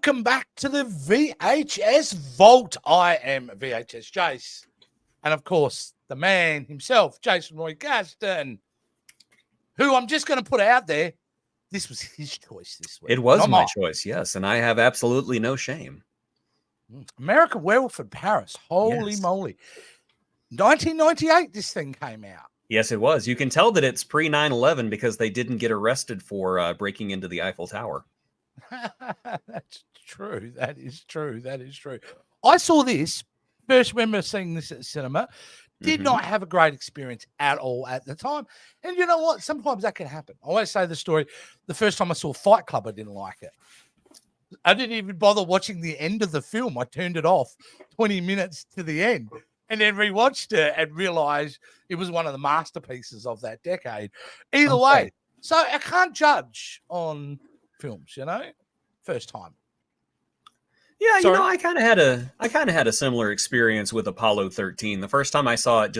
welcome back to the VHS Vault. I am VHS Jase. And of course, the man himself, Jason Roy Gaston, who I'm just going to put out there. This was his choice this week. It was my choice, yes. And I have absolutely no shame. American Werewolf in Paris. Holy moly. 1998, this thing came out. Yes, it was. You can tell that it's pre 9/11 because they didn't get arrested for breaking into the Eiffel Tower. That's true. That is true. That is true. I saw this, first remember seeing this at the cinema, did not have a great experience at all at the time. And you know what? Sometimes that can happen. I always say the story. The first time I saw Fight Club, I didn't like it. I didn't even bother watching the end of the film. I turned it off 20 minutes to the end and then rewatched it and realized it was one of the masterpieces of that decade. Either way, so I can't judge on films, you know, first time. Yeah, you know, I kind of had a similar experience with Apollo 13. The first time I saw it,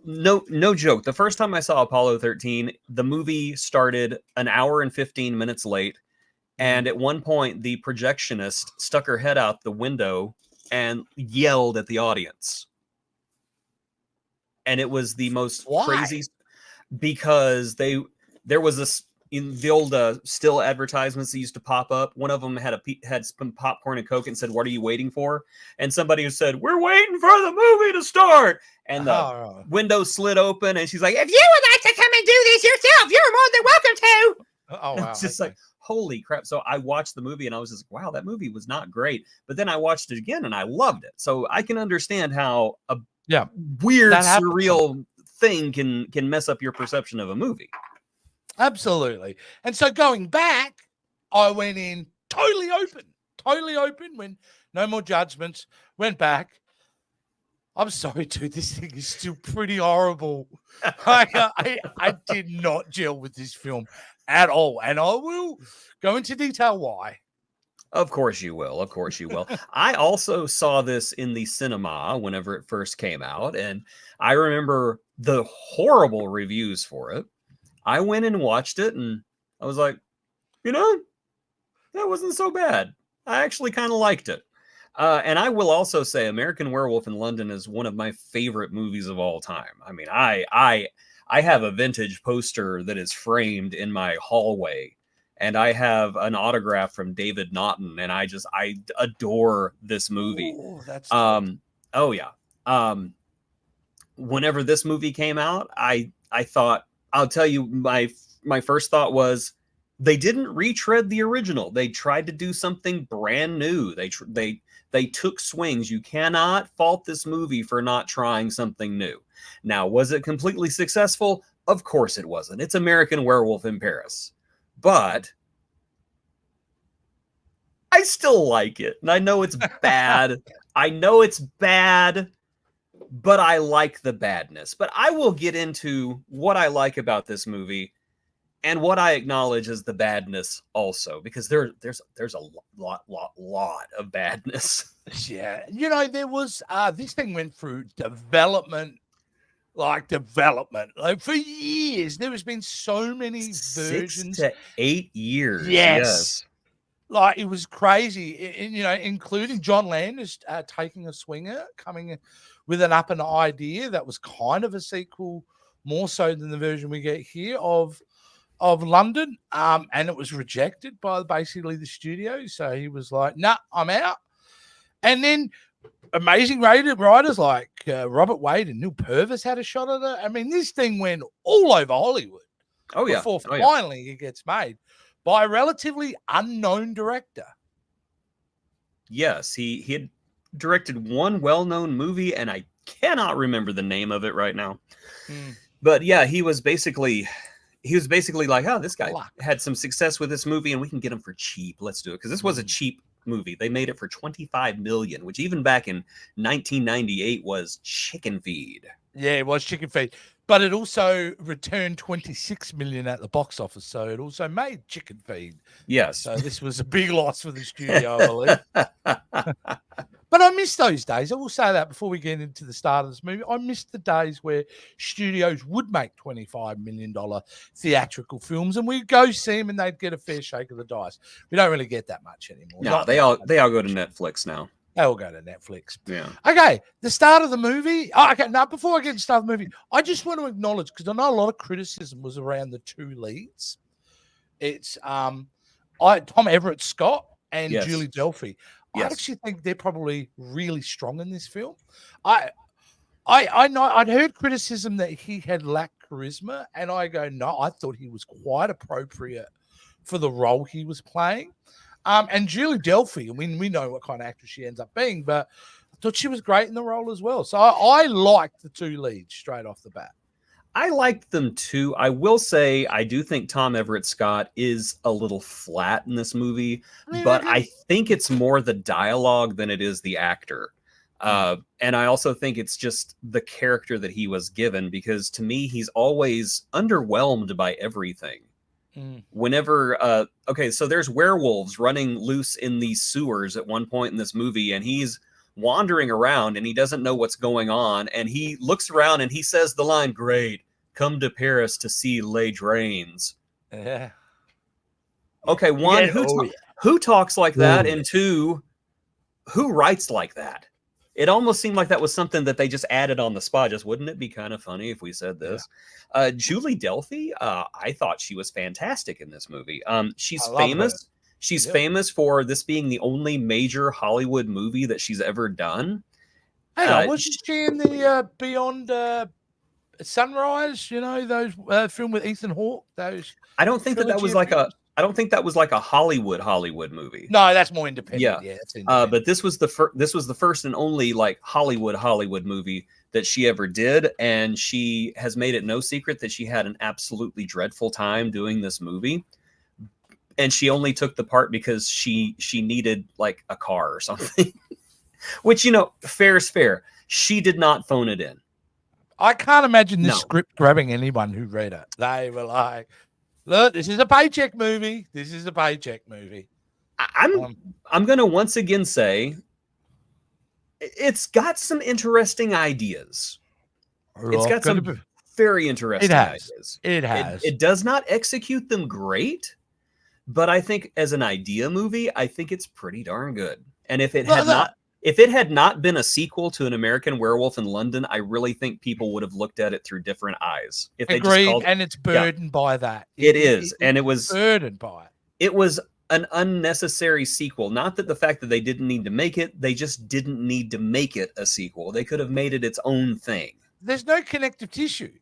no joke. The first time I saw Apollo 13, the movie started an hour and 15 minutes late. And at one point, the projectionist stuck her head out the window and yelled at the audience. And it was the most crazy, because there was this in the old still advertisements that used to pop up. One of them had some popcorn and Coke and said, "What are you waiting for?" And somebody who said, "We're waiting for the movie to start." And the window slid open, and she's like, "If you would like to come and do this yourself, you're more than welcome to." Oh, wow. It's just like, holy crap. So I watched the movie and I was just, wow, that movie was not great. But then I watched it again and I loved it. So I can understand how a weird, surreal thing can mess up your perception of a movie. Absolutely. And so going back, I went in totally open, when no more judgments, went back. I'm sorry, dude, this thing is still pretty horrible. I did not gel with this film at all. And I will go into detail why. Of course you will. Of course you will. I also saw this in the cinema whenever it first came out. And I remember the horrible reviews for it. I went and watched it and I was like, you know, that wasn't so bad. I actually kind of liked it. And I will also say American Werewolf in London is one of my favorite movies of all time. I mean, I have a vintage poster that is framed in my hallway, and I have an autograph from David Naughton, and I adore this movie. Ooh, that's oh yeah. Whenever this movie came out, I thought, I'll tell you, my first thought was, they didn't retread the original. They tried to do something brand new. They took swings. You cannot fault this movie for not trying something new. Now, was it completely successful? Of course it wasn't. It's American Werewolf in Paris. But I still like it. And I know it's bad. But I like the badness. But I will get into what I like about this movie and what I acknowledge as the badness also, because there's a lot of badness. Yeah. You know, there was this thing went through development. Like for years. There has been so many versions. 6 to 8 years. Yes. Like, it was crazy. You know, including John Landis taking a swinger, coming with an up and idea that was kind of a sequel, more so than the version we get here of London. And it was rejected by basically the studio. So he was like, nah, I'm out. And then amazing writers like Robert Wade and Neil Purvis had a shot at it. I mean, this thing went all over Hollywood. Before finally it gets made by a relatively unknown director. Yes, he had directed one well-known movie, and I cannot remember the name of it right now. But yeah, he was basically like, oh, this guy had some success with this movie and we can get him for cheap. Let's do it. Because this was a cheap movie. They made it for $25 million, which even back in 1998 was chicken feed. Yeah, it was chicken feed. But it also returned $26 million at the box office. So it also made chicken feed. Yes. So this was a big loss for the studio, I believe. But But I miss those days. I will say that before we get into the start of this movie. I miss the days where studios would make $25 million theatrical films and we'd go see them and they'd get a fair shake of the dice. We don't really get that much anymore. No, they all go to Netflix now. They all go to Netflix. Yeah. Okay, the start of the movie. Oh, okay, now before I get to start the movie, I just want to acknowledge, because I know a lot of criticism was around the two leads. It's Tom Everett Scott and Julie Delpy. I actually think they're probably really strong in this film. I know I'd heard criticism that he had lacked charisma, and I go, no, I thought he was quite appropriate for the role he was playing. And Julie Delpy, I mean, we know what kind of actress she ends up being, but I thought she was great in the role as well. So I liked the two leads straight off the bat. I liked them too. I will say I do think Tom Everett Scott is a little flat in this movie, but I think it's more the dialogue than it is the actor. And I also think it's just the character that he was given, because to me, he's always underwhelmed by everything. Whenever, okay, so there's werewolves running loose in these sewers at one point in this movie, and he's wandering around and he doesn't know what's going on. And he looks around and he says the line, "Great, come to Paris to see Les Drains." Yeah. Okay, one, who talks like that? And two, who writes like that? It almost seemed like that was something that they just added on the spot. Just wouldn't it be kind of funny if we said this? Yeah. Julie Delpy, I thought she was fantastic in this movie. She's famous. Her. She's famous for this being the only major Hollywood movie that she's ever done. Hey, wasn't she in the Beyond Sunrise? You know, those film with Ethan Hawke. Those. I don't think that was like a. I don't think that was like a Hollywood movie. No, that's more independent. Yeah, it's independent. But this was the first and only like Hollywood movie that she ever did, and she has made it no secret that she had an absolutely dreadful time doing this movie, and she only took the part because she needed like a car or something. Which, you know, fair is fair. She did not phone it in. I can't imagine this script grabbing anyone who read it. They were like, "Look, this is a paycheck movie. This is a paycheck movie." I'm going to once again say it's got some interesting ideas. It's got some very interesting ideas. It has. It does not execute them great, but I think as an idea movie, I think it's pretty darn good. And if it had not been a sequel to An American Werewolf in London, I really think people would have looked at it through different eyes. If they Agreed, just called, and it's burdened by that. It is, and it was burdened by it. It was an unnecessary sequel. Not that the fact that they didn't need to make it, they just didn't need to make it a sequel. They could have made it its own thing. There's no connective tissue.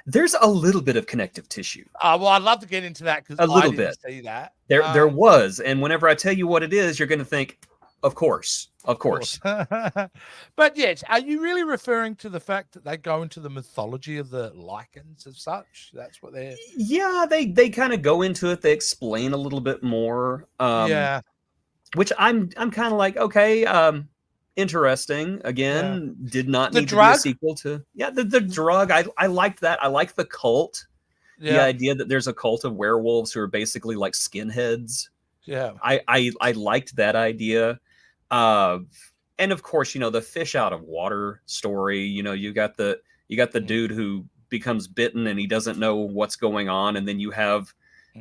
There's a little bit of connective tissue. Well, I'd love to get into that because I didn't see that. There was, and whenever I tell you what it is, you're going to think, of course. But yes, are you really referring to the fact that they go into the mythology of the lichens as such? That's what they're. Yeah, they kind of go into it. They explain a little bit more. Which I'm kind of like, okay, interesting. Again, did not need to be a sequel to. Yeah, the drug. I liked that. I like the cult. Yeah. The idea that there's a cult of werewolves who are basically like skinheads. Yeah, I liked that idea. And of course, you know, the fish out of water story, you know, you got the dude who becomes bitten and he doesn't know what's going on. And then you have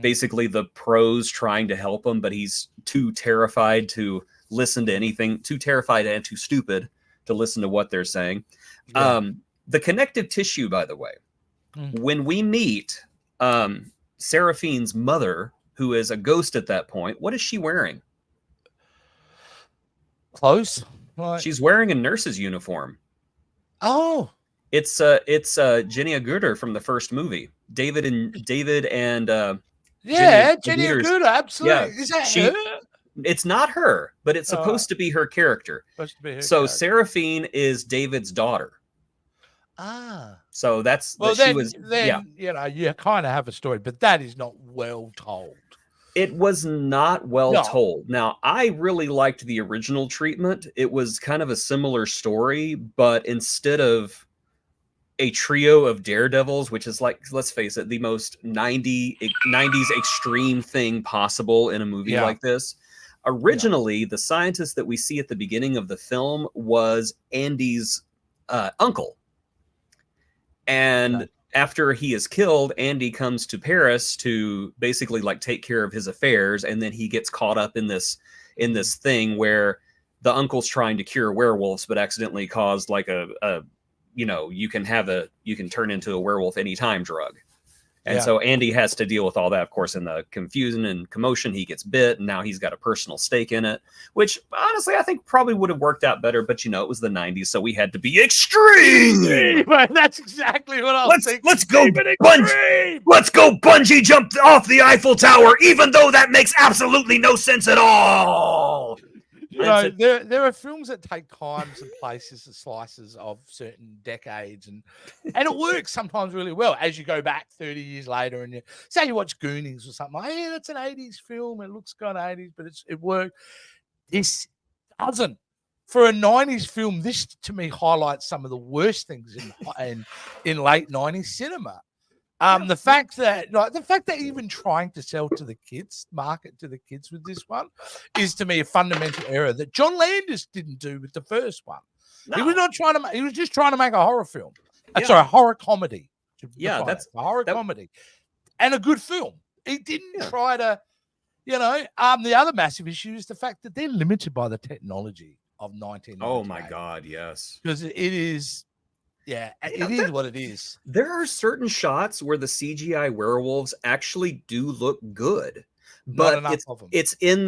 basically the pros trying to help him, but he's too terrified to listen to anything, too terrified and too stupid to listen to what they're saying. Yeah. The connective tissue, by the way, when we meet, Seraphine's mother, who is a ghost at that point, what is she wearing? Clothes. She's wearing a nurse's uniform. Oh, it's Jenny Agutter from the first movie. David and Jenny Agutter, absolutely. Yeah, is that her? It's not her, but it's supposed to be her character. Supposed to be her character. Seraphine is David's daughter. So that's you know, you kind of have a story, but that is not well told. It was not well told. Now, I really liked the original treatment. It was kind of a similar story, but instead of a trio of daredevils, which is like, let's face it, the most 90s extreme thing possible in a movie like this, Originally, the scientist that we see at the beginning of the film was Andy's uncle. And after he is killed, Andy comes to Paris to basically like take care of his affairs, and then he gets caught up in this thing where the uncle's trying to cure werewolves, but accidentally caused like you can turn into a werewolf anytime drug. And so Andy has to deal with all that, of course, in the confusion and commotion. He gets bit, and now he's got a personal stake in it, which honestly I think probably would have worked out better. But it was the '90s, so we had to be extreme. That's exactly what I was thinking. Let's go bungee jump off the Eiffel Tower, even though that makes absolutely no sense at all. There are films that take times and places and slices of certain decades, and it works sometimes really well as you go back 30 years later and you watch Goonies or something. Like, yeah, that's an 80s film. It looks kind of 80s, but it worked. This doesn't. For a 90s film, this to me highlights some of the worst things in late 90s cinema. The fact that even trying to sell to the kids, market to the kids with this one, is to me a fundamental error that John Landis didn't do with the first one. No. He was just trying to make a horror film. Sorry, a horror comedy. That's a horror comedy and a good film. He didn't try to, the other massive issue is the fact that they're limited by the technology of 1998. Oh my God, yes. Because it is. Yeah, it is what it is. There are certain shots where the CGI werewolves actually do look good, but it's in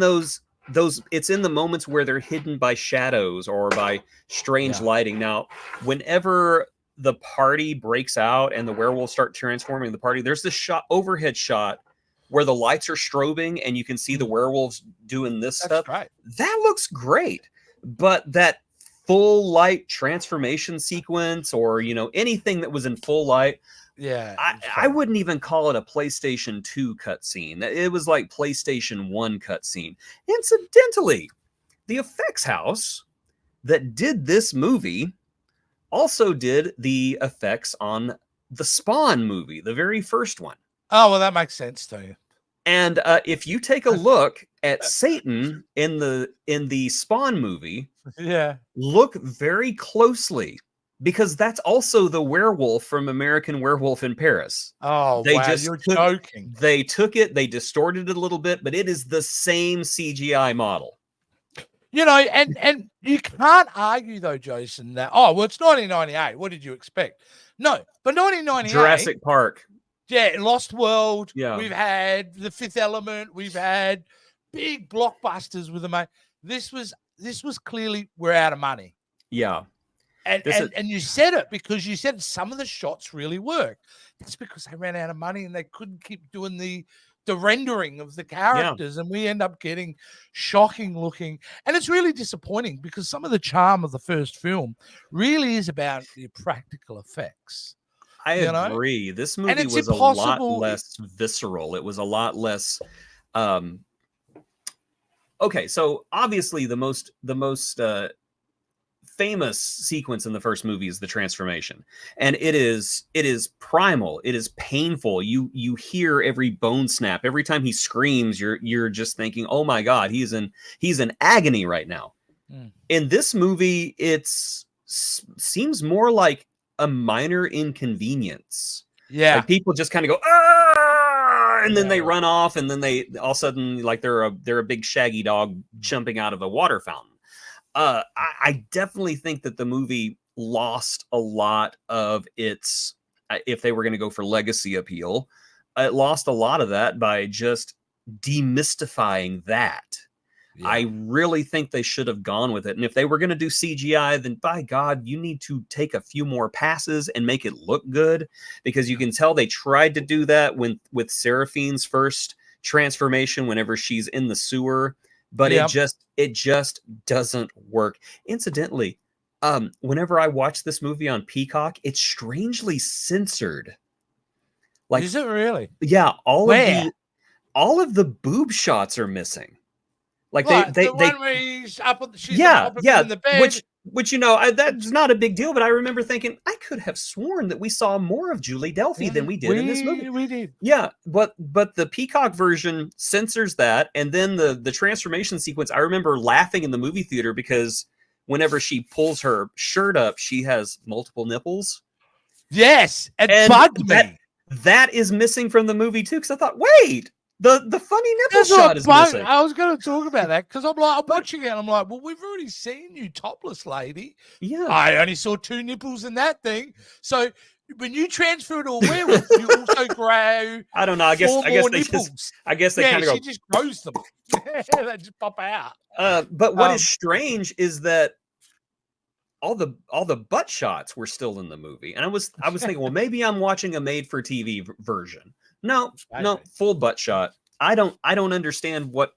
it's in the moments where they're hidden by shadows or by strange lighting. Now, whenever the party breaks out and the werewolves start transforming the party, there's this overhead shot where the lights are strobing and you can see the werewolves doing this stuff. Right. That looks great, but that full light transformation sequence or anything that was in full light, I wouldn't even call it a PlayStation 2 cutscene. It was like PlayStation 1 cutscene. Incidentally, the effects house that did this movie also did the effects on the Spawn movie, the very first one. Oh, well, that makes sense to you. And if you take a look at Satan in the Spawn movie, look very closely, because that's also the werewolf from American Werewolf in Paris. Oh, you're joking. They took it, they distorted it a little bit, but it is the same CGI model. And you can't argue though, Jason, that it's 1998. What did you expect? No, but 1998 Jurassic Park. Yeah, Lost World. Yeah. We've had The Fifth Element. We've had big blockbusters with them. This was clearly we're out of money. Yeah. And you said it because you said some of the shots really work. That's because they ran out of money and they couldn't keep doing the rendering of the characters. And we end up getting shocking looking. And it's really disappointing because some of the charm of the first film really is about the practical effects. I agree. This movie was a lot less visceral. It was a lot less. Okay, so obviously the most famous sequence in the first movie is the transformation, and it is primal. It is painful. You hear every bone snap every time he screams. You're just thinking, oh my God, he's in agony right now. In this movie, seems more like a minor inconvenience. Yeah, like people just kind of go ah, and then they run off, and then they all of a sudden like they're a big shaggy dog jumping out of a water fountain. I definitely think that the movie lost a lot of its, if they were going to go for legacy appeal, it lost a lot of that by just demystifying that. Yeah. I really think they should have gone with it. And if they were going to do CGI, then by God, you need to take a few more passes and make it look good, because you can tell they tried to do that with Seraphine's first transformation whenever she's in the sewer, but it just doesn't work. Incidentally, whenever I watch this movie on Peacock, it's strangely censored. Like, is it really? Yeah, all of the boob shots are missing. Like they one where she's up in the bed. Which, you know, that's not a big deal, but I remember thinking, I could have sworn that we saw more of Julie Delpy than we did in this movie. We did. Yeah, but the Peacock version censors that, and then the transformation sequence, I remember laughing in the movie theater because whenever she pulls her shirt up, she has multiple nipples. Yes, it bugged me. That is missing from the movie too, because I thought, wait, the funny nipple shot is missing. I was going to talk about that because I'm watching it and I'm like, well, we've already seen you topless, lady. Yeah. I only saw 2 nipples in that thing. So when you transfer to a werewolf, you also grow. I don't know. I guess they kind of go. She just grows them. They just pop out. But what is strange is that all the butt shots were still in the movie, and I was thinking, well, maybe I'm watching a made-for-TV version. No, full butt shot. I don't understand what.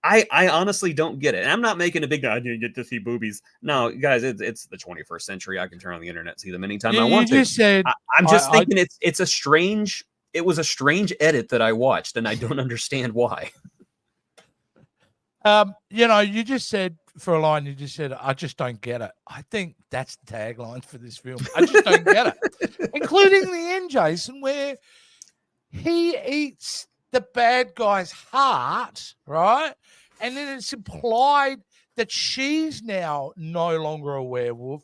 I honestly don't get it. And I'm not making a big I didn't get to see boobies. No, guys, it's the 21st century. I can turn on the internet, see them anytime I want to. I'm just thinking it was a strange edit that I watched, and I don't understand why. You know, you just said for a line, I just don't get it. I think that's the tagline for this film. I just don't get it. Including the end, Jason, where he eats the bad guy's heart, right? And then it's implied that she's now no longer a werewolf.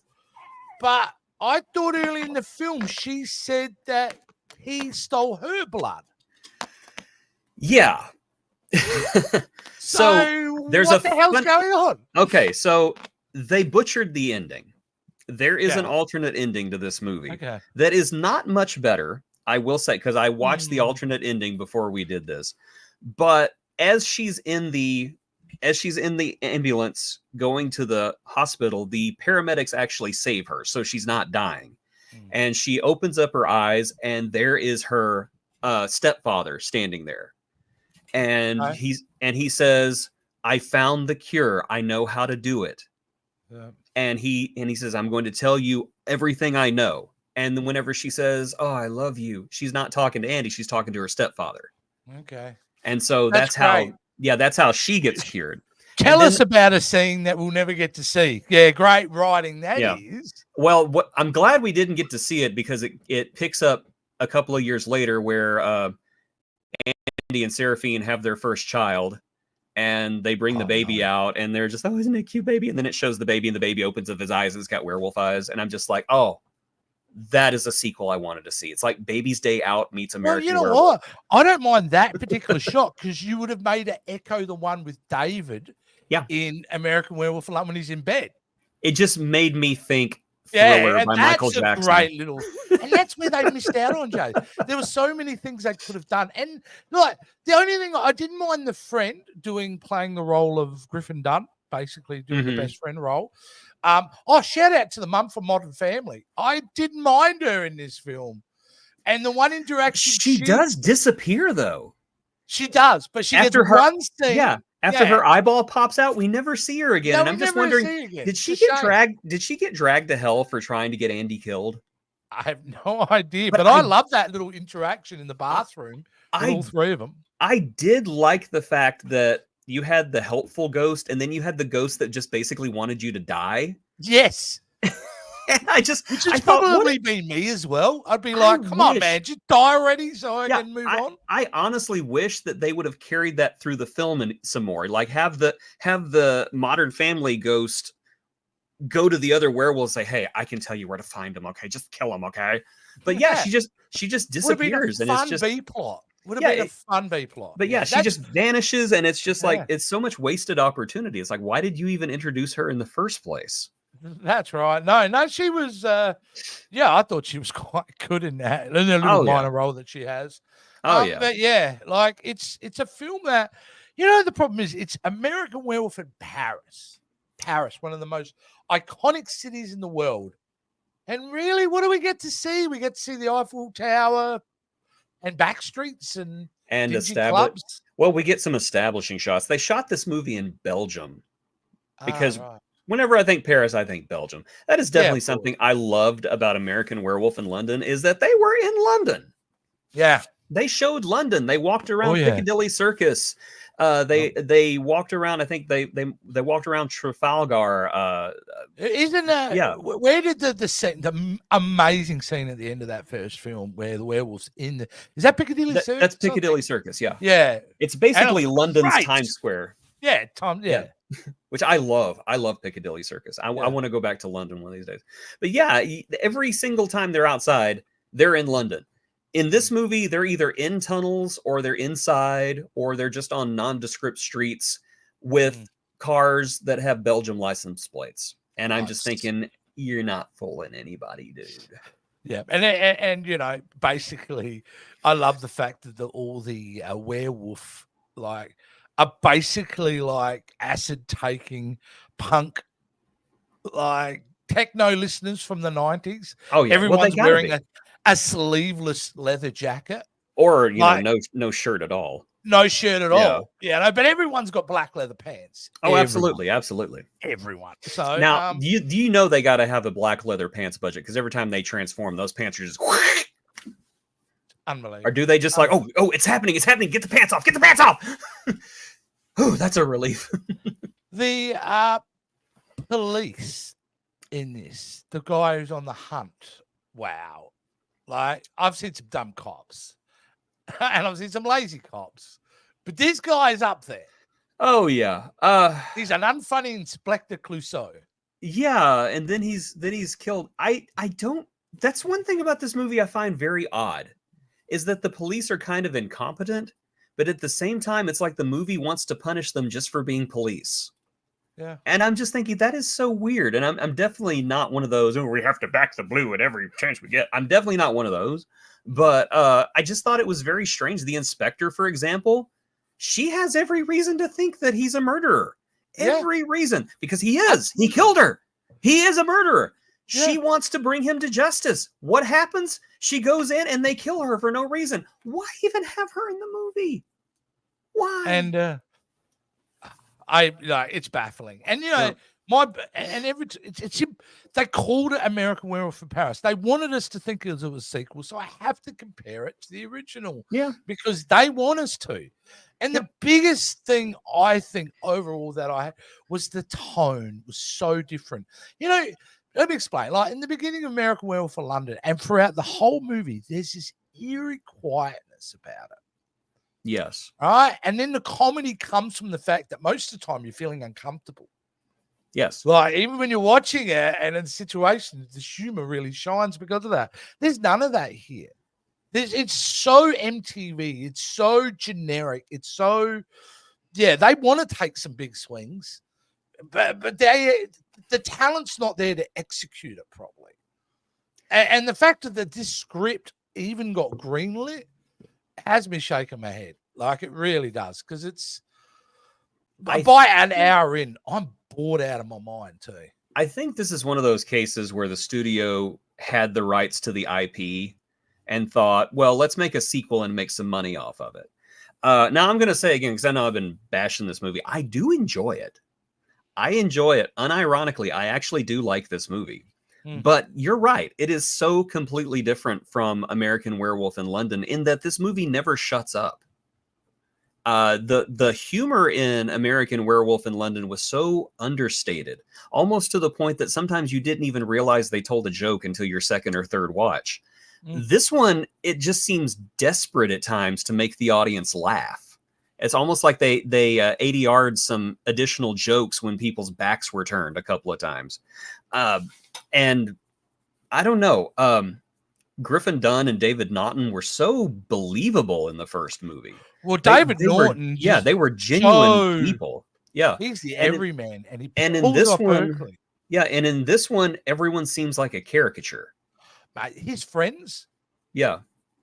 But I thought early in the film she said that he stole her blood. Yeah. So there's what the hell's going on? Okay, so they butchered the ending. There is an alternate ending to this movie that is not much better, I will say, because I watched the alternate ending before we did this. But as she's in the ambulance going to the hospital, the paramedics actually save her, so she's not dying. And she opens up her eyes, and there is her stepfather standing there. And he says, I found the cure. I know how to do it. Yeah. And he says, I'm going to tell you everything I know. And then whenever she says, oh, I love you, she's not talking to Andy. She's talking to her stepfather. Okay. And so that's how she gets cured. Tell us about a scene that we'll never get to see. Yeah, great writing that is. Well, I'm glad we didn't get to see it because it picks up a couple of years later where Andy and Seraphine have their first child, and they bring the baby out, and they're just, oh, isn't it a cute baby? And then it shows the baby, and the baby opens up his eyes, and it's got werewolf eyes. And I'm just like, oh, that is a sequel I wanted to see. It's like Baby's Day Out meets American Werewolf. What? I don't mind that particular shot because you would have made it echo the one with David in American Werewolf when he's in bed. It just made me think Thriller by Michael Jackson. Great little, and that's where they missed out on, Jay. There were so many things they could have done, and like the only thing I didn't mind the friend playing the role of Griffin Dunn, basically doing the best friend role. Shout out to the mum from Modern Family. I didn't mind her in this film, and the one interaction she does disappear though. She does, but she gets one scene. Yeah. After her eyeball pops out, we never see her again. And I'm just wondering, did she get dragged? Did she get dragged to hell for trying to get Andy killed? I have no idea, but I love that little interaction in the bathroom. All three of them. I did like the fact that you had the helpful ghost, and then you had the ghost that just basically wanted you to die. Yes. And which has probably been me as well. I'd be like, come on, man, just die already so I can move on. I honestly wish that they would have carried that through the film and some more. Like have the Modern Family ghost go to the other werewolves and say, hey, I can tell you where to find him, okay? Just kill him, okay? But she just disappears, and it's just B-plot. Would have been a fun B-plot. But she just vanishes, and it's just like it's so much wasted opportunity. It's like, why did you even introduce her in the first place? That's right. No, she was. I thought she was quite good in that, in the little minor role that she has. But like it's a film that, the problem is it's American Werewolf in Paris. Paris, one of the most iconic cities in the world. And really, what do we get to see? We get to see the Eiffel Tower and back streets and clubs. Well, we get some establishing shots. They shot this movie in Belgium because. Whenever I think Paris, I think Belgium. That is definitely something I loved about American Werewolf in London is that they were in London. Yeah. They showed London. They walked around Piccadilly Circus. They walked around. I think they walked around Trafalgar. Isn't Yeah. Where did the amazing scene at the end of that first film where the werewolves is that Piccadilly Circus? That's Piccadilly Circus. Yeah. Yeah. It's basically London's great. Times Square. Yeah, Which I love. I love Piccadilly Circus. I want to go back to London one of these days. But yeah, every single time they're outside, they're in London. In this movie, they're either in tunnels or they're inside or they're just on nondescript streets with cars that have Belgium license plates. And I'm just thinking, you're not fooling anybody, dude. Yeah, and you know, basically, I love the fact that all the werewolf are basically like acid taking punk techno listeners from the 90s. Oh yeah, everyone's wearing a sleeveless leather jacket, or no shirt at all. No shirt at all. Yeah, no, but everyone's got black leather pants. Oh, absolutely. Everyone. So now, do you know they got to have a black leather pants budget because every time they transform, those pants are just unbelievable. Or do they just like, oh, it's happening, get the pants off, Oh, that's a relief. The police in this, the guy who's on the hunt. Wow, like I've seen some dumb cops. And I've seen some lazy cops, but this guy is up there. Oh yeah, he's an unfunny Inspector Clouseau. Yeah, and then he's killed. I don't. That's one thing about this movie I find very odd, is that the police are kind of incompetent, but at the same time, it's like the movie wants to punish them just for being police. Yeah, and I'm just thinking that is so weird. And I'm definitely not one of those. Oh, we have to back the blue at every chance we get. I'm definitely not one of those. But I just thought it was very strange. The inspector, for example, she has every reason to think that he's a murderer. Every reason. Because he is. He killed her. He is a murderer. Yeah. She wants to bring him to justice. What happens? She goes in and they kill her for no reason. Why even have her in the movie? Why? And it's baffling. And you know, they called it American Werewolf in Paris. They wanted us to think it was a sequel, so I have to compare it to the original. Yeah, because they want us to. And the biggest thing I think overall that I had was the tone was so different. You know, let me explain. Like in the beginning of American Werewolf in London, and throughout the whole movie, there's this eerie quietness about it. Yes. All right. And then the comedy comes from the fact that most of the time you're feeling uncomfortable. Yes. Like even when you're watching it and in situations, the humor really shines because of that. There's none of that here. It's so MTV. It's so generic. It's so, they want to take some big swings, but the talent's not there to execute it properly. And the fact that this script even got greenlit has me shaking my head. Like it really does. Because it's by an hour in, I'm bored out of my mind too. I think this is one of those cases where the studio had the rights to the IP and thought, well, let's make a sequel and make some money off of it. Now I'm going to say again, because I know I've been bashing this movie, I do enjoy it. I enjoy it. Unironically, I actually do like this movie. But you're right. It is so completely different from American Werewolf in London in that this movie never shuts up. The humor in American Werewolf in London was so understated, almost to the point that sometimes you didn't even realize they told a joke until your second or third watch. This one, it just seems desperate at times to make the audience laugh. It's almost like they ADR'd some additional jokes when people's backs were turned a couple of times. And I don't know, Griffin Dunn and David Naughton were so believable in the first movie. Well, David Naughton, they were genuine people. Yeah, he's the everyman, and in this one, and in this one, everyone seems like a caricature. His friends,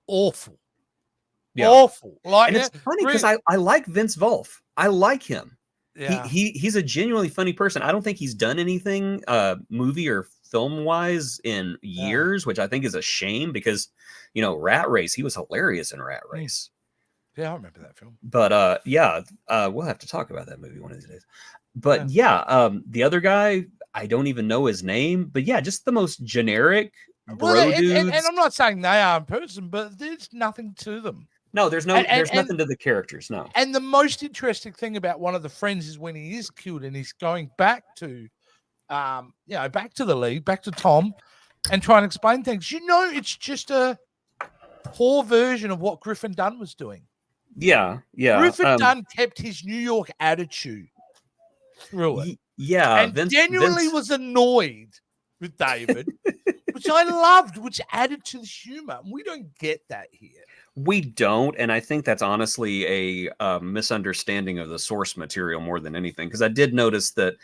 awful, awful. Like, and it's funny because I like Vince Vaughn. I like him. Yeah. He's a genuinely funny person. I don't think he's done anything movie or film wise in years, which I think is a shame because, you know, Rat Race, he was hilarious in Rat Race. Yeah, I remember that film. But we'll have to talk about that movie one of these days. But the other guy, I don't even know his name, but just the most generic bro dudes. And I'm not saying they are in person, but there's nothing to them. No, there's nothing to the characters. No. And the most interesting thing about one of the friends is when he is killed and he's going back to, back to the lead, back to Tom, and trying to explain things. It's just a poor version of what Griffin Dunn was doing. Yeah. Griffin Dunn kept his New York attitude through it. Yeah. And genuinely was annoyed with David, which I loved, which added to the humor. We don't get that here. We don't, and I think that's honestly a misunderstanding of the source material more than anything, because I did notice that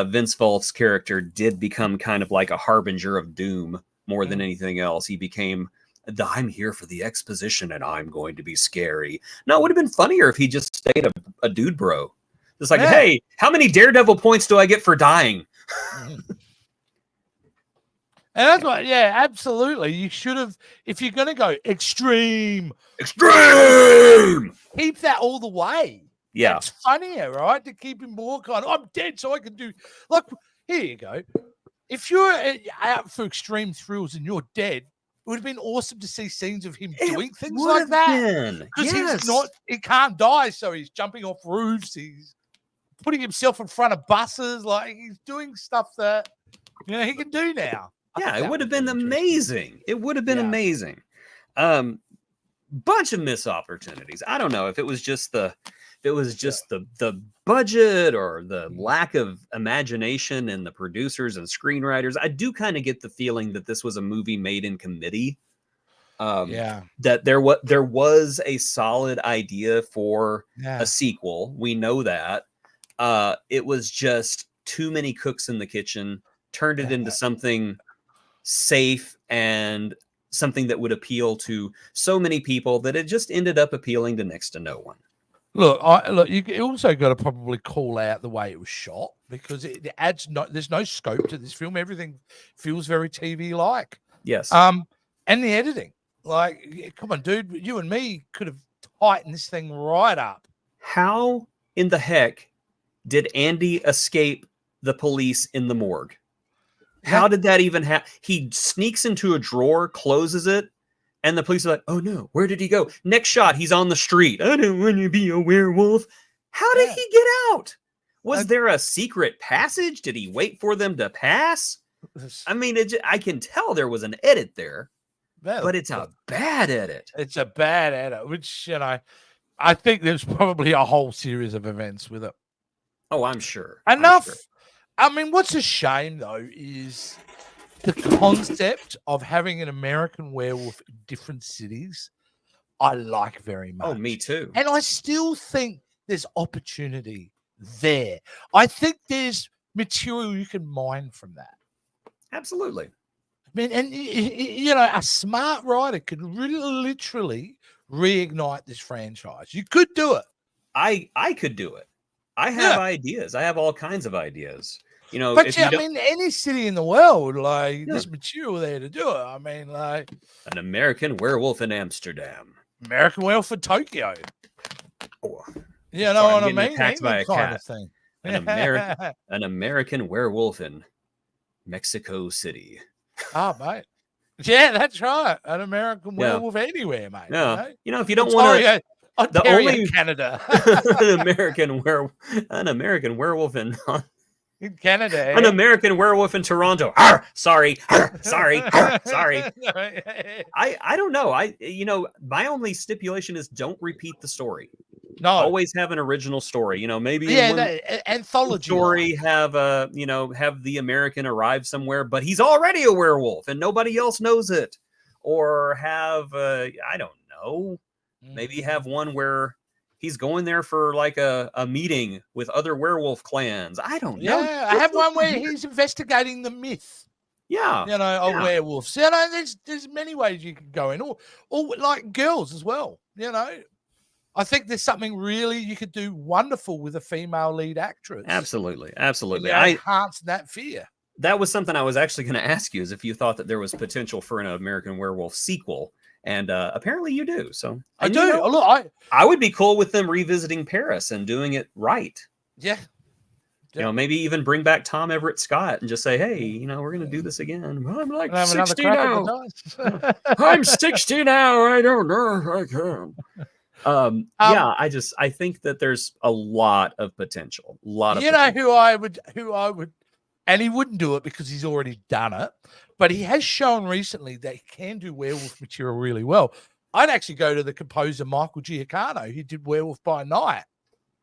Vince Vaughn's character did become kind of like a harbinger of doom more than anything else. He became I'm here for the exposition and I'm going to be scary. No, it would have been funnier if he just stayed a dude bro. It's like, hey, how many Daredevil points do I get for dying? And that's what, absolutely. You should have, if you're going to go extreme, keep that all the way. Yeah. It's funnier, right? To keep him more kind of, I'm dead, so I can do, like, here you go. If you're out for extreme thrills and you're dead, it would have been awesome to see scenes of him doing things like that. Because he can't die, so he's jumping off roofs, he's putting himself in front of buses, like he's doing stuff that, he can do now. Yeah, it would have been amazing. It would have been amazing. Bunch of missed opportunities. I don't know if it was just the budget or the lack of imagination in the producers and screenwriters. I do kind of get the feeling that this was a movie made in committee. That there was a solid idea for a sequel. We know that. It was just too many cooks in the kitchen, turned it into something safe and something that would appeal to so many people that it just ended up appealing to next to no one. Look, you also got to probably call out the way it was shot, because it adds there's no scope to this film. Everything feels very TV like. Yes. And the editing, like, come on, dude, you and me could have tightened this thing right up. How in the heck did Andy escape the police in the morgue? How did that even happen? He sneaks into a drawer, closes it, and the police are like, oh no, where did he go? Next shot, he's on the street. I don't want to be a werewolf. How did he get out? Was there a secret passage? Did he wait for them to pass? I mean, I can tell there was an edit there, but it's a bad edit. It's a bad edit, which, I think there's probably a whole series of events with it. Oh, I'm sure. Enough. I'm sure. I mean, what's a shame, though, is the concept of having an American werewolf in different cities, I like very much. Oh, me too. And I still think there's opportunity there. I think there's material you can mine from that. Absolutely. I mean, and, a smart writer could really literally reignite this franchise. You could do it. I could do it. I have ideas. I have all kinds of ideas. But I mean, any city in the world, like, there's material there to do it. I mean, like, an American werewolf in Amsterdam, American werewolf in Tokyo. Oh, know what I mean? Attacked by a cat. Thing. An American werewolf in Mexico City. Oh, mate. Yeah, that's right. An American werewolf anywhere, mate. Yeah. If you don't want to. The only Canada, an American werewolf in Canada, an American werewolf in Toronto. Arr, sorry, sorry. I don't know. My only stipulation is don't repeat the story. No, always have an original story. Maybe anthology story have the American arrive somewhere, but he's already a werewolf and nobody else knows it, or have I don't know. Maybe have one where he's going there for like a meeting with other werewolf clans. I don't know. Yeah, I have one where he's investigating the myth. Yeah. Of werewolves. There's many ways you can go in. Or like girls as well. I think there's something really you could do wonderful with a female lead actress. Absolutely. I enhance that fear. That was something I was actually going to ask you, is if you thought that there was potential for an American Werewolf sequel. And apparently you do. So I do. Look, I would be cool with them revisiting Paris and doing it right. Yeah. Maybe even bring back Tom Everett Scott and just say, hey, we're going to do this again. Well, I'm like 60 now. I'm 60 now. I don't know if I can. Yeah, I think that there's a lot of potential. You know who I would, and he wouldn't do it because he's already done it, but he has shown recently that he can do werewolf material really well. I'd actually go to the composer Michael Giacchino, who did Werewolf by Night.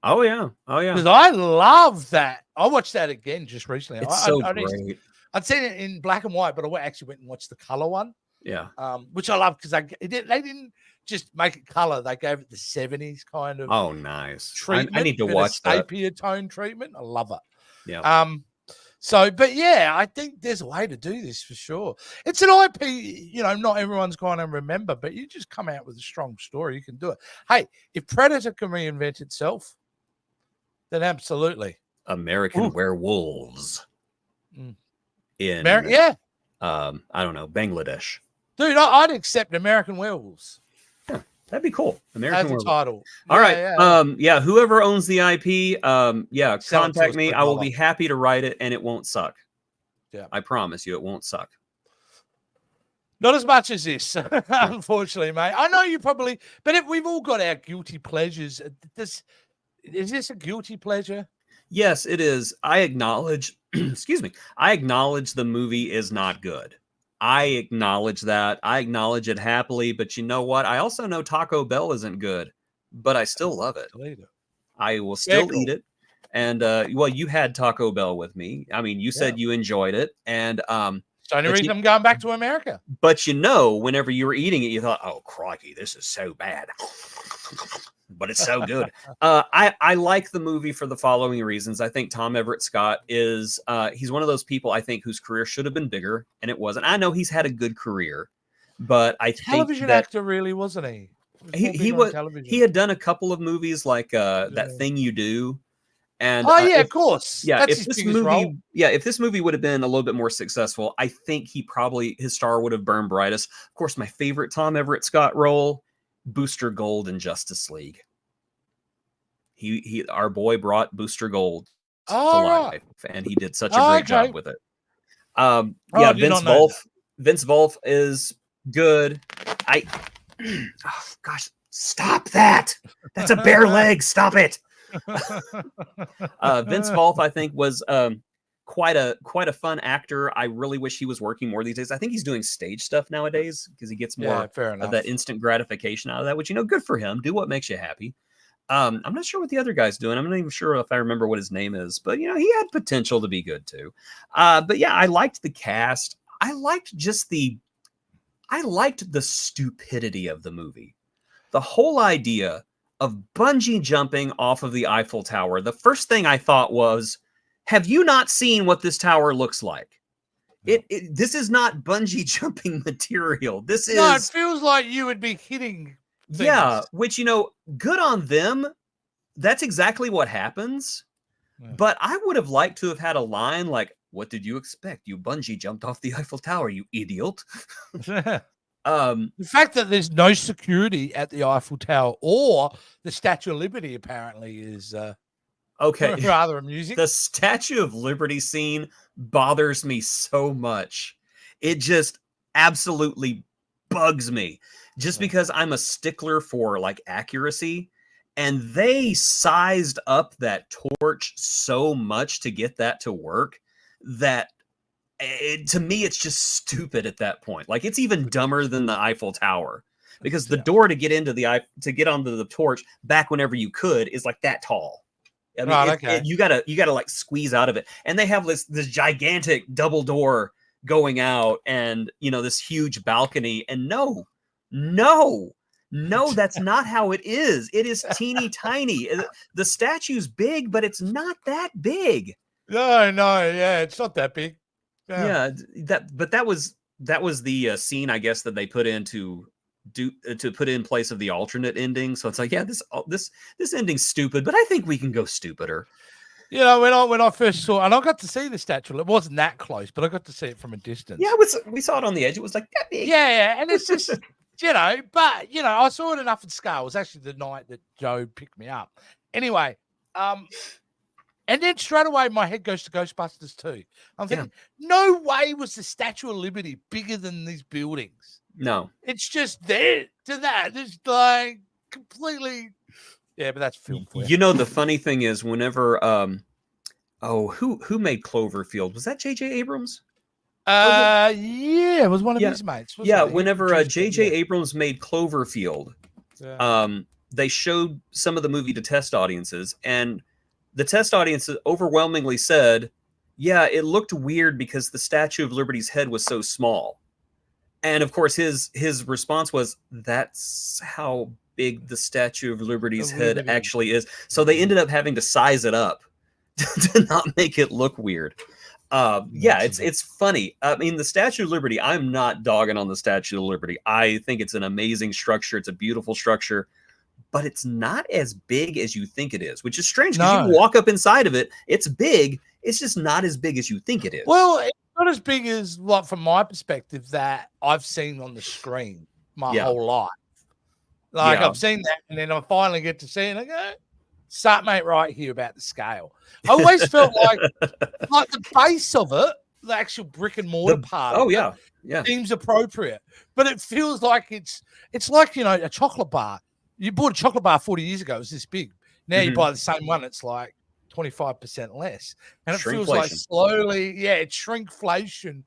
Oh yeah, because I love that. I watched that again just recently. It's so great. I'd seen it in black and white, but I actually went and watched the color one. Yeah, which I love because they didn't just make it color; they gave it the 70s kind of. Oh, nice. Treatment. I need to watch that. Sepia tone treatment. I love it. Yeah. So, but yeah, I think there's a way to do this for sure. It's an IP, you know, not everyone's going to remember, but you just come out with a strong story, you can do it. Hey, if Predator can reinvent itself, then absolutely. American Werewolves in yeah. I don't know, Bangladesh. Dude, I'd accept American Werewolves. Yeah, that'd be cool. American Werewolves. Title. All right. Yeah, whoever owns the IP, contact me. I will be happy to write it, and it won't suck. Yeah. I promise you it won't suck. Not as much as this, unfortunately, mate. I know you probably, but we've all got our guilty pleasures. Is this a guilty pleasure? Yes, it is. I acknowledge, excuse me, I acknowledge the movie is not good. I acknowledge that. I acknowledge it happily, but you know what? I also know Taco Bell isn't good, but I still love it. I will still eat it. And, well, you had Taco Bell with me. I mean, you said you enjoyed it. And, it's the only reason I'm going back to America. But you know, whenever you were eating it, you thought, oh, crikey, this is so bad. But it's so good. I like the movie for the following reasons. I think Tom Everett Scott is he's one of those people I think whose career should have been bigger, and it wasn't. I know he's had a good career, but I think television actor really wasn't he? He had done a couple of movies like That Thing You Do. And of course. Yeah, if this movie would have been a little bit more successful, I think his star would have burned brightest. Of course, my favorite Tom Everett Scott role, Booster Gold in Justice League. Our boy brought Booster Gold to life, and he did such a great job with it. Vince Vaughn is good. Oh gosh, stop that! That's a bare leg. Stop it. Vince Vaughn, I think, was quite a fun actor. I really wish he was working more these days. I think he's doing stage stuff nowadays because he gets more of that instant gratification out of that, which, you know, good for him. Do what makes you happy. I'm not sure what the other guy's doing. I'm not even sure if I remember what his name is, but, you know, he had potential to be good too. But yeah, I liked the cast. I liked the stupidity of the movie. The whole idea of bungee jumping off of the Eiffel Tower. The first thing I thought was, have you not seen what this tower looks like? This is not bungee jumping material. It feels like you would be hitting things. Yeah, which, you know, good on them. That's exactly what happens. Yeah. But I would have liked to have had a line like, what did you expect? You bungee jumped off the Eiffel Tower, you idiot. The fact that there's no security at the Eiffel Tower or the Statue of Liberty apparently is rather amusing. The Statue of Liberty scene bothers me so much. It just absolutely bugs me just because I'm a stickler for like accuracy, and they sized up that torch so much to get that to work that to me, it's just stupid at that point. Like, it's even dumber than the Eiffel Tower because the door to get onto the torch back whenever you could is like that tall. I mean, you gotta like squeeze out of it. And they have this gigantic double door going out, and, you know, this huge balcony. And no, that's not how it is. It is teeny tiny. The statue's big, but it's not that big. No, yeah, it's not that big. Yeah, that was the scene, I guess, that they put in to put in place of the alternate ending. So it's like, yeah, this ending's stupid, but I think we can go stupider. You know, when I first saw, and I got to see the statue, it wasn't that close, but I got to see it from a distance. Yeah, we saw it on the edge. It was like that big. Yeah, and it's just, you know, but, you know, I saw it enough in scale. It was actually the night that Joe picked me up. Anyway, and then straight away, my head goes to Ghostbusters 2. I'm thinking, no way was the Statue of Liberty bigger than these buildings. No. It's just there to that. It's like completely. Yeah, but that's film for you. You know, the funny thing is, whenever who made Cloverfield? Was that J.J. Abrams? Yeah, it was one of Yeah, his mates. yeah. Wasn't it? He Whenever produced it, J.J. yeah. Abrams made Cloverfield, Yeah. they showed some of the movie to test audiences, and the test audiences overwhelmingly said, "Yeah, it looked weird because the Statue of Liberty's head was so small." And of course, his response was, "That's how big the Statue of Liberty's Of head Liberty. actually is." So they ended up having to size it up to not make it look weird. Yeah, it's funny. I mean, the Statue of Liberty, I'm not dogging on the Statue of Liberty. I think it's an amazing structure. It's a beautiful structure, but it's not as big as you think it is, which is strange because you can No. walk up inside of it. It's big. It's just not as big as you think it is. Well, it's not as big as, like, from my perspective, that I've seen on the screen my whole life. Like, Yeah. I've seen that, and then I finally get to see it, and I go, "Start, mate, right here about the scale." I always felt like the base of it, the actual brick and mortar part. Oh, of yeah. it, Yeah. seems appropriate, but it feels like it's like, you know, a chocolate bar. You bought a chocolate bar 40 years ago, it was this big. Now you buy the same one, it's like 25% less, and it feels like slowly, it's shrinkflation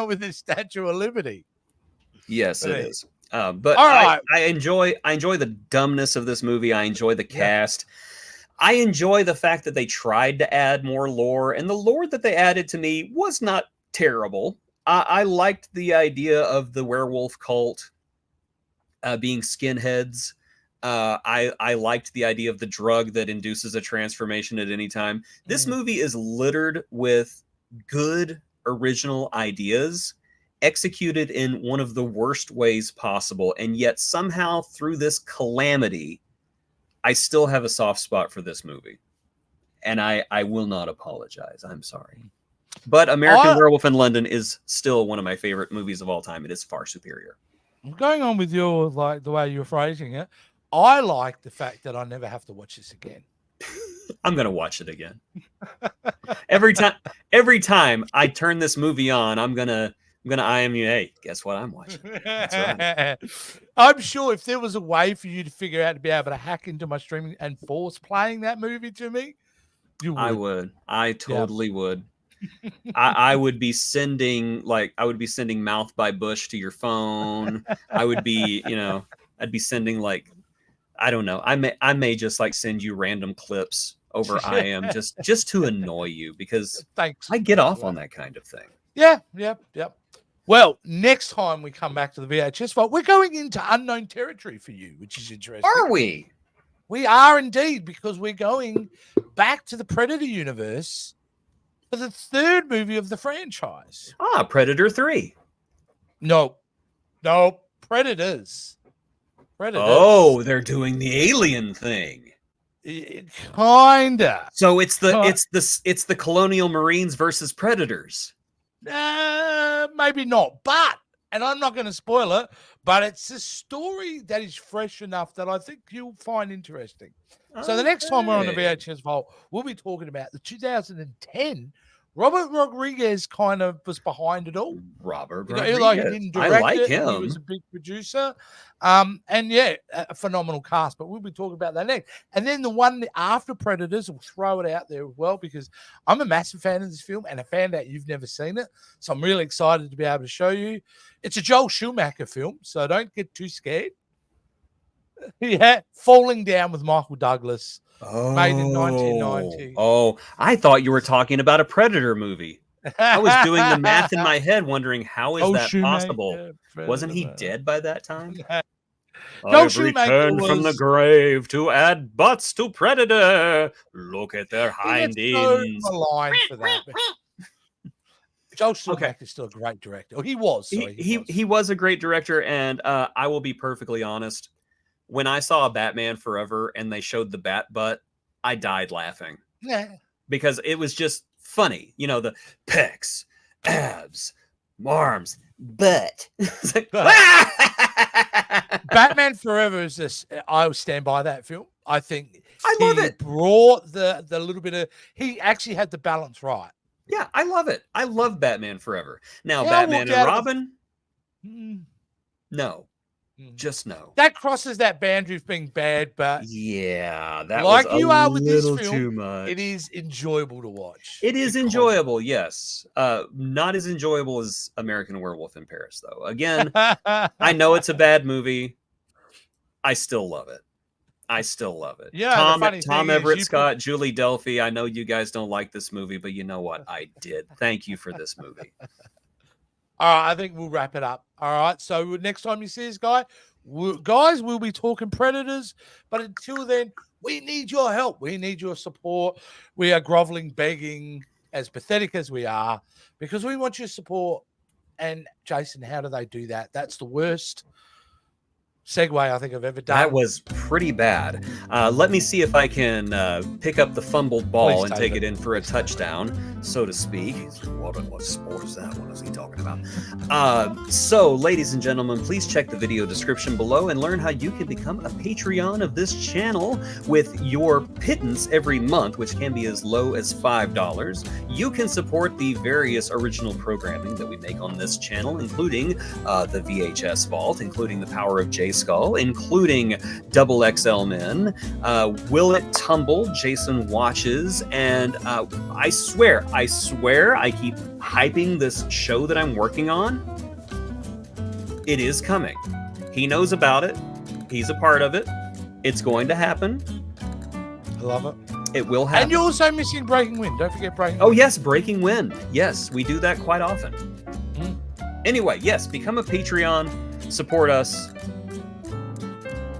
with the Statue of Liberty. Yes, it is. But all right. I enjoy the dumbness of this movie. I enjoy the cast. I enjoy the fact that they tried to add more lore, and the lore that they added to me was not terrible. I liked the idea of the werewolf cult being skinheads. I liked the idea of the drug that induces a transformation at any time. This movie is littered with good original ideas executed in one of the worst ways possible, and yet somehow through this calamity, I still have a soft spot for this movie, and I will not apologize. I'm sorry, but American Werewolf in London is still one of my favorite movies of all time. It is far superior. Going on with your, like, the way you're phrasing it, I like the fact that I never have to watch this again. I'm gonna watch it again. Every time I turn this movie on, I'm gonna IMU. Hey, guess what I'm watching? That's right. I'm sure if there was a way for you to figure out to be able to hack into my streaming and force playing that movie to me, you would. I would. I totally would. I would be sending Mouth by Bush to your phone. I would be, I'd be sending, like, I don't know. I may just, like, send you random clips over IM just to annoy you, because thanks. I get off on that kind of thing. Yeah. Well, next time we come back to the VHS vault, we're going into unknown territory for you, which is interesting. Are we? We are indeed, because we're going back to the Predator universe for the third movie of the franchise. Predator 3. No, Predators. Oh, they're doing the alien thing. Kinda. So it's the Colonial Marines versus Predators. Maybe not, but, and I'm not going to spoil it, but it's a story that is fresh enough that I think you'll find interesting. So the next time we're on the VHS vault, we'll be talking about the 2010. Robert Rodriguez kind of was behind it all. Rodriguez. Like, he didn't direct him. He was a big producer. And a phenomenal cast, but we'll be talking about that next. And then the one after Predators, we'll throw it out there as well, because I'm a massive fan of this film, and I found out you've never seen it. So I'm really excited to be able to show you. It's a Joel Schumacher film, so don't get too scared. Falling Down with Michael Douglas. Made in 1990. Oh, I thought you were talking about a Predator movie. I was doing the math in my head, wondering how is that possible? Wasn't he dead by that time? I've returned from the grave to add butts to Predator. Look at their hind ends. Line for that. Joel Schumacher is still a great director. He was. He was a great director, and I will be perfectly honest. When I saw Batman Forever and they showed the bat butt, I died laughing. Yeah. Because it was just funny. You know, the pecs, abs, arms, butt. Batman Forever is this. I stand by that film. I think I love it. Brought the little bit of, he actually had the balance right. Yeah, I love it. I love Batman Forever. Now, Batman and Robin, no. Just know. That crosses that boundary of being bad, but yeah, that like was you a are with this little film, too much. it is enjoyable to watch. It is enjoyable, yes. Not as enjoyable as American Werewolf in Paris, though. Again, I know it's a bad movie. I still love it. I still love it. Yeah, Tom, the funny Tom thing is Everett you Scott, Julie Delphi. I know you guys don't like this movie, but you know what? I did. Thank you for this movie. All right, I think we'll wrap it up. All right, so next time you see this guy, we'll be talking Predators. But until then, we need your help. We need your support. We are groveling, begging, as pathetic as we are, because we want your support. And Jason, how do they do that? That's the worst segue I think I've ever done. That was pretty bad. Let me see if I can pick up the fumbled ball and take it in for a touchdown, so to speak. What sport is that? What is he talking about? So, ladies and gentlemen, please check the video description below and learn how you can become a Patreon of this channel with your pittance every month, which can be as low as $5. You can support the various original programming that we make on this channel, including the VHS Vault, including the Power of Jase Skull, including Double XL Men, Will It Tumble, Jason Watches, and I swear, I keep hyping this show that I'm working on. It is coming. He knows about it. He's a part of it. It's going to happen. I love it. It will happen. And you're also missing Breaking Wind. Don't forget Breaking Oh, Wind. yes, Breaking Wind. Yes, we do that quite often. Anyway, yes, become a Patreon. Support us.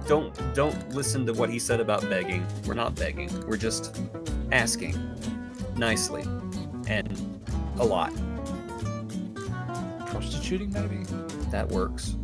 Don't listen to what he said about begging. We're not begging. We're just asking nicely and a lot. Prostituting, maybe? That works.